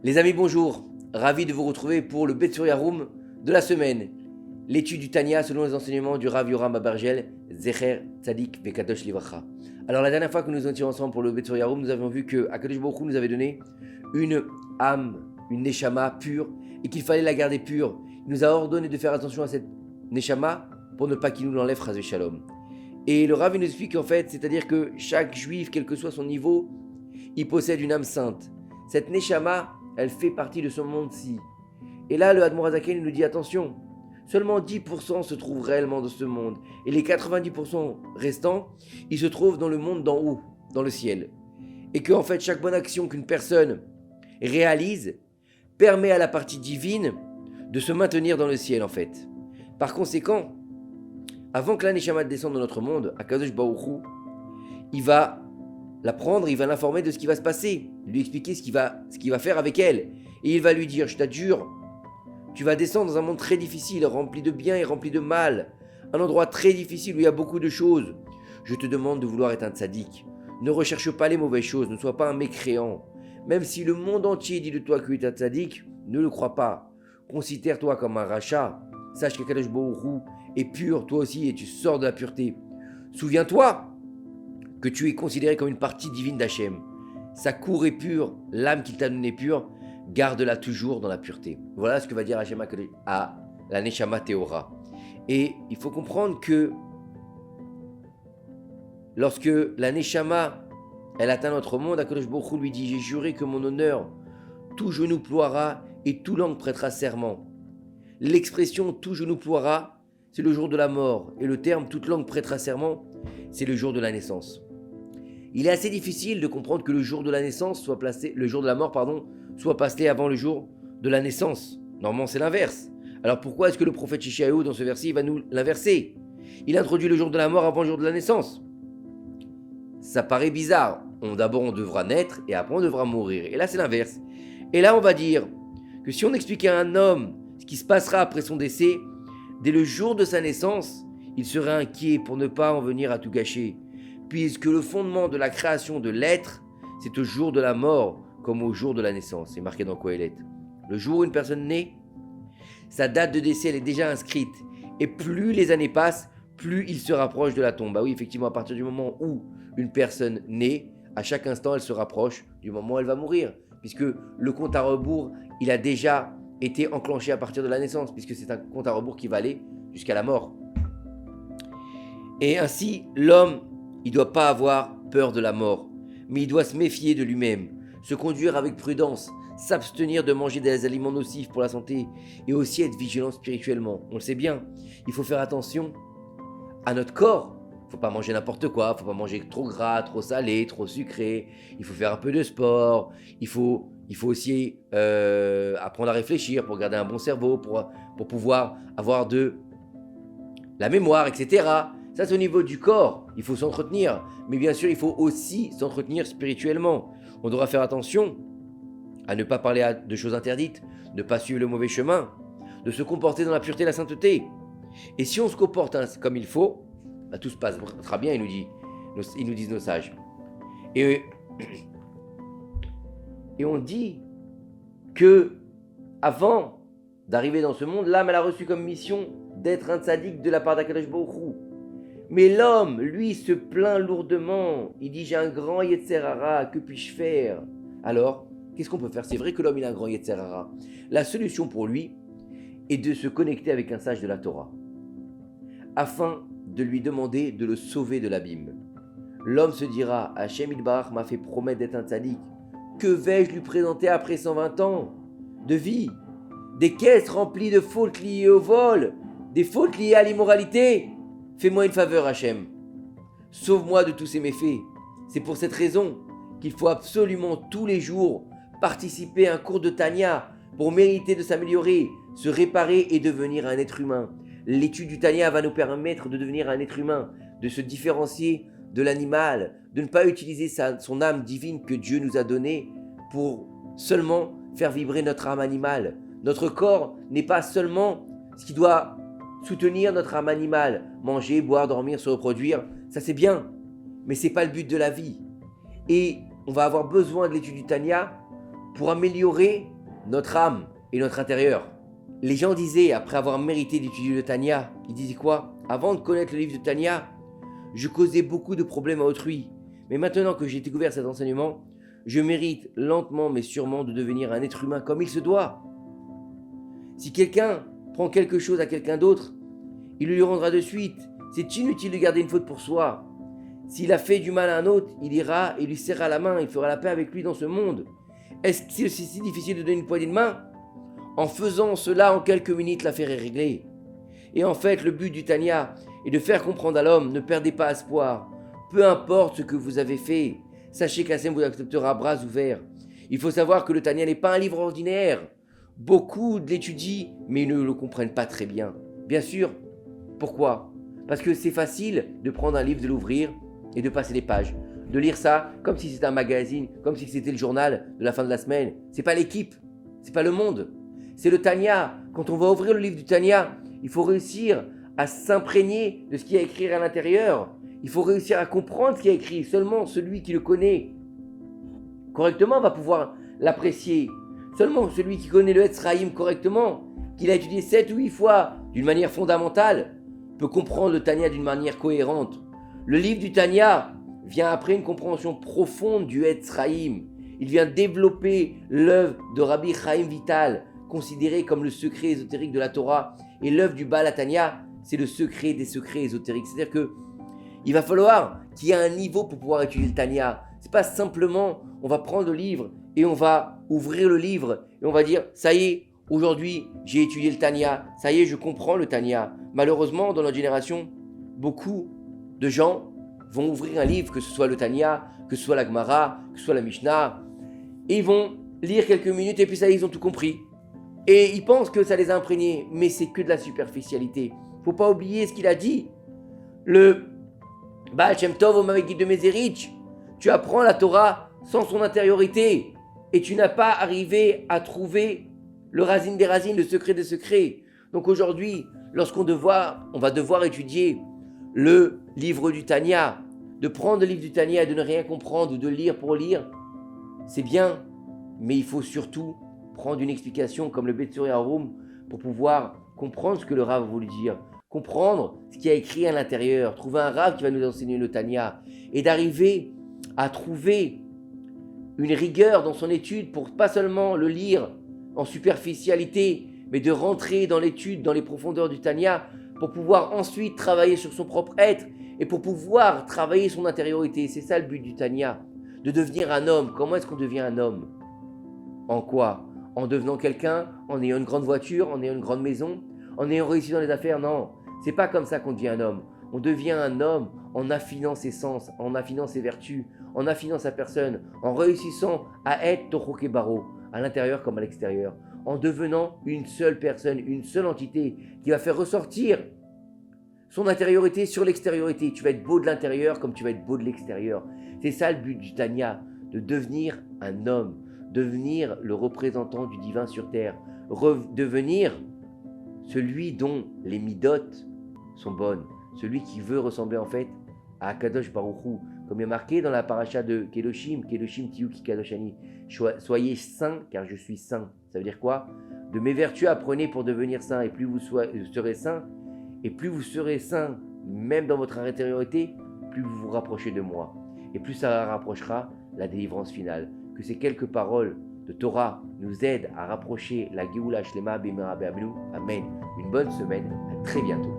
Les amis, bonjour. Ravi de vous retrouver pour le Betsur Yaroum de la semaine. L'étude du Tanya selon les enseignements du Rav Yoram Abargel, Zecher Tzadik Vekadosh Livracha. Alors la dernière fois que nous étions ensemble pour le Betsur Yaroum, nous avions vu que Akadosh Baruch Hu nous avait donné une âme, une neshama pure et qu'il fallait la garder pure. Il nous a ordonné de faire attention à cette neshama pour ne pas qu'il nous l'enlève, Chas Shalom. Et le Rav nous explique en fait, c'est-à-dire que chaque juif, quel que soit son niveau, il possède une âme sainte. Cette neshama, elle fait partie de ce monde-ci. Et là, le Admor Hazaken nous dit attention, seulement 10% se trouvent réellement dans ce monde. Et les 90% restants, ils se trouvent dans le monde d'en haut, dans le ciel. Et qu'en fait, chaque bonne action qu'une personne réalise permet à la partie divine de se maintenir dans le ciel en fait. Par conséquent, avant que la neshama descende dans notre monde, Akadosh Baruch Hu, il va la prendre, il va l'informer de ce qui va se passer, lui expliquer ce qu'il va faire avec elle. Et il va lui dire, je t'adjure, tu vas descendre dans un monde très difficile, rempli de bien et rempli de mal, un endroit très difficile où il y a beaucoup de choses. Je te demande de vouloir être un tzaddik. Ne recherche pas les mauvaises choses, ne sois pas un mécréant. Même si le monde entier dit de toi que tu es un tzaddik, ne le crois pas. Considère-toi comme un rachat. Sache que Kadosh Baruch Hu est pur, toi aussi, et tu sors de la pureté. Souviens-toi que tu es considéré comme une partie divine d'Hachem. Sa cour est pure, l'âme qu'il t'a donnée est pure, garde-la toujours dans la pureté. Voilà ce que va dire Hachem à la Neshama Théora. Et il faut comprendre que lorsque la Neshama, elle atteint notre monde, Akadosh Baruch Hu lui dit, j'ai juré que mon honneur, tout genou ploiera et tout langue prêtera serment. L'expression tout genou ploiera, c'est le jour de la mort. Et le terme toute langue prêtera serment, c'est le jour de la naissance. Il est assez difficile de comprendre que le jour de la naissance soit placé, le jour de la mort, soit passé avant le jour de la naissance. Normalement, c'est l'inverse. Alors pourquoi est-ce que le prophète Yeshayahu, dans ce verset, il va nous l'inverser? Il introduit le jour de la mort avant le jour de la naissance. Ça paraît bizarre. D'abord, on devra naître et après, on devra mourir. Et là, c'est l'inverse. Et là, on va dire que si on expliquait à un homme ce qui se passera après son décès, dès le jour de sa naissance, il serait inquiet pour ne pas en venir à tout gâcher. Puisque le fondement de la création de l'être, c'est au jour de la mort comme au jour de la naissance. C'est marqué dans Kohelet. Le jour où une personne naît, sa date de décès elle est déjà inscrite. Et plus les années passent, plus il se rapproche de la tombe. Bah oui, effectivement, à partir du moment où une personne naît, à chaque instant, elle se rapproche du moment où elle va mourir. Puisque le compte à rebours, il a déjà été enclenché à partir de la naissance. Puisque c'est un compte à rebours qui va aller jusqu'à la mort. Et ainsi, l'homme, il ne doit pas avoir peur de la mort, mais il doit se méfier de lui-même, se conduire avec prudence, s'abstenir de manger des aliments nocifs pour la santé et aussi être vigilant spirituellement. On le sait bien, il faut faire attention à notre corps. Il ne faut pas manger n'importe quoi, il ne faut pas manger trop gras, trop salé, trop sucré. Il faut faire un peu de sport, il faut aussi apprendre à réfléchir pour garder un bon cerveau, pour pouvoir avoir de la mémoire, etc. Ça, c'est au niveau du corps, il faut s'entretenir. Mais bien sûr, il faut aussi s'entretenir spirituellement. On devra faire attention à ne pas parler de choses interdites, ne pas suivre le mauvais chemin, de se comporter dans la pureté et la sainteté. Et si on se comporte comme il faut, bah, tout se passera bien, ils nous disent nos sages. Et on dit que avant d'arriver dans ce monde, l'âme, elle a reçu comme mission d'être un tzaddik de la part d'Akadosh Baruch Hu. Mais l'homme, lui, se plaint lourdement. Il dit, j'ai un grand Yetzer Hara, que puis-je faire? Alors, qu'est-ce qu'on peut faire? C'est vrai que l'homme, il a un grand Yetzer Hara. La solution pour lui est de se connecter avec un sage de la Torah, afin de lui demander de le sauver de l'abîme. L'homme se dira, Hachem Yitbarach m'a fait promettre d'être un tzaddik. Que vais-je lui présenter après 120 ans de vie? Des caisses remplies de fautes liées au vol, des fautes liées à l'immoralité? Fais-moi une faveur, Hachem. Sauve-moi de tous ces méfaits. C'est pour cette raison qu'il faut absolument tous les jours participer à un cours de Tanya pour mériter de s'améliorer, se réparer et devenir un être humain. L'étude du Tanya va nous permettre de devenir un être humain, de se différencier de l'animal, de ne pas utiliser son âme divine que Dieu nous a donnée pour seulement faire vibrer notre âme animale. Notre corps n'est pas seulement ce qui doit soutenir notre âme animale, manger, boire, dormir, se reproduire, ça c'est bien, mais c'est pas le but de la vie. Et on va avoir besoin de l'étude du Tanya pour améliorer notre âme et notre intérieur. Les gens disaient, après avoir mérité d'étudier le Tanya, ils disaient quoi? Avant de connaître le livre de Tanya, je causais beaucoup de problèmes à autrui. Mais maintenant que j'ai découvert cet enseignement, je mérite lentement mais sûrement de devenir un être humain comme il se doit. Si quelqu'un prend quelque chose à quelqu'un d'autre, il le lui rendra de suite. C'est inutile de garder une faute pour soi. S'il a fait du mal à un autre, il ira et lui serrera la main, il fera la paix avec lui dans ce monde. Est-ce que c'est si difficile de donner une poignée de main? En faisant cela en quelques minutes, l'affaire est réglée. Et en fait, le but du Tanya est de faire comprendre à l'homme, ne perdez pas espoir. Peu importe ce que vous avez fait, sachez qu'Hachem vous acceptera à bras ouverts. Il faut savoir que le Tanya n'est pas un livre ordinaire. Beaucoup l'étudient, mais ils ne le comprennent pas très bien. Bien sûr. Pourquoi? Parce que c'est facile de prendre un livre, de l'ouvrir et de passer les pages. De lire ça comme si c'était un magazine, comme si c'était le journal de la fin de la semaine. C'est pas l'équipe, c'est pas le monde. C'est le Tanya. Quand on va ouvrir le livre du Tanya, il faut réussir à s'imprégner de ce qu'il y a écrit à l'intérieur. Il faut réussir à comprendre ce qu'il y a écrit. Seulement celui qui le connaît correctement va pouvoir l'apprécier. Seulement celui qui connaît le Etzraïm correctement, qu'il a étudié 7 ou 8 fois d'une manière fondamentale, peut comprendre le Tanya d'une manière cohérente. Le livre du Tanya vient après une compréhension profonde du Etzraïm. Il vient développer l'œuvre de Rabbi Chaim Vital, considéré comme le secret ésotérique de la Torah. Et l'œuvre du Baal HaTanya, c'est le secret des secrets ésotériques. C'est-à-dire que il va falloir qu'il y ait un niveau pour pouvoir étudier le Tanya. C'est pas simplement, on va prendre le livre et on va ouvrir le livre et on va dire, ça y est, aujourd'hui, j'ai étudié le Tanya. Ça y est, je comprends le Tanya. Malheureusement, dans notre génération, beaucoup de gens vont ouvrir un livre, que ce soit le Tanya, que ce soit la Gemara, que ce soit la Mishnah, et ils vont lire quelques minutes et puis ça y est, ils ont tout compris. Et ils pensent que ça les a imprégnés, mais c'est que de la superficialité. Faut pas oublier ce qu'il a dit. Le Baal Shem Tov au Mamegid de Mezerich, tu apprends la Torah sans son intériorité et tu n'as pas arrivé à trouver le Razin des Razines, le secret des secrets. Donc aujourd'hui, on va devoir étudier le livre du Tanya, de prendre le livre du Tanya et de ne rien comprendre ou de lire pour lire, c'est bien, mais il faut surtout prendre une explication comme le Betsuri Harum pour pouvoir comprendre ce que le Rav a voulu dire, comprendre ce qu'il y a écrit à l'intérieur, trouver un Rav qui va nous enseigner le Tanya et d'arriver à trouver une rigueur dans son étude pour pas seulement le lire en superficialité, mais de rentrer dans l'étude, dans les profondeurs du Tanya pour pouvoir ensuite travailler sur son propre être et pour pouvoir travailler son intériorité. C'est ça le but du Tanya, de devenir un homme. Comment est-ce qu'on devient un homme? En quoi? En devenant quelqu'un, en ayant une grande voiture, en ayant une grande maison, en ayant réussi dans les affaires? Non, c'est pas comme ça qu'on devient un homme. On devient un homme en affinant ses sens, en affinant ses vertus, en affinant sa personne, en réussissant à être Tochoke Baro, à l'intérieur comme à l'extérieur, en devenant une seule personne, une seule entité qui va faire ressortir son intériorité sur l'extériorité. Tu vas être beau de l'intérieur comme tu vas être beau de l'extérieur. C'est ça le but du Tanya, de devenir un homme, devenir le représentant du divin sur terre, devenir celui dont les midotes sont bonnes, celui qui veut ressembler en fait à Kadosh Baruch Hu, comme il est marqué dans la paracha de Kedoshim, Kedoshim Tiyuki Kadoshani. Soyez saints car je suis saint. Ça veut dire quoi? De mes vertus apprenez pour devenir saint, et plus vous serez saint, et plus vous serez saint, même dans votre intériorité, plus vous vous rapprochez de moi. Et plus ça rapprochera la délivrance finale. Que ces quelques paroles de Torah nous aident à rapprocher la Géoula Shlema Bimera Be'Abelu. Amen. Une bonne semaine, à très bientôt.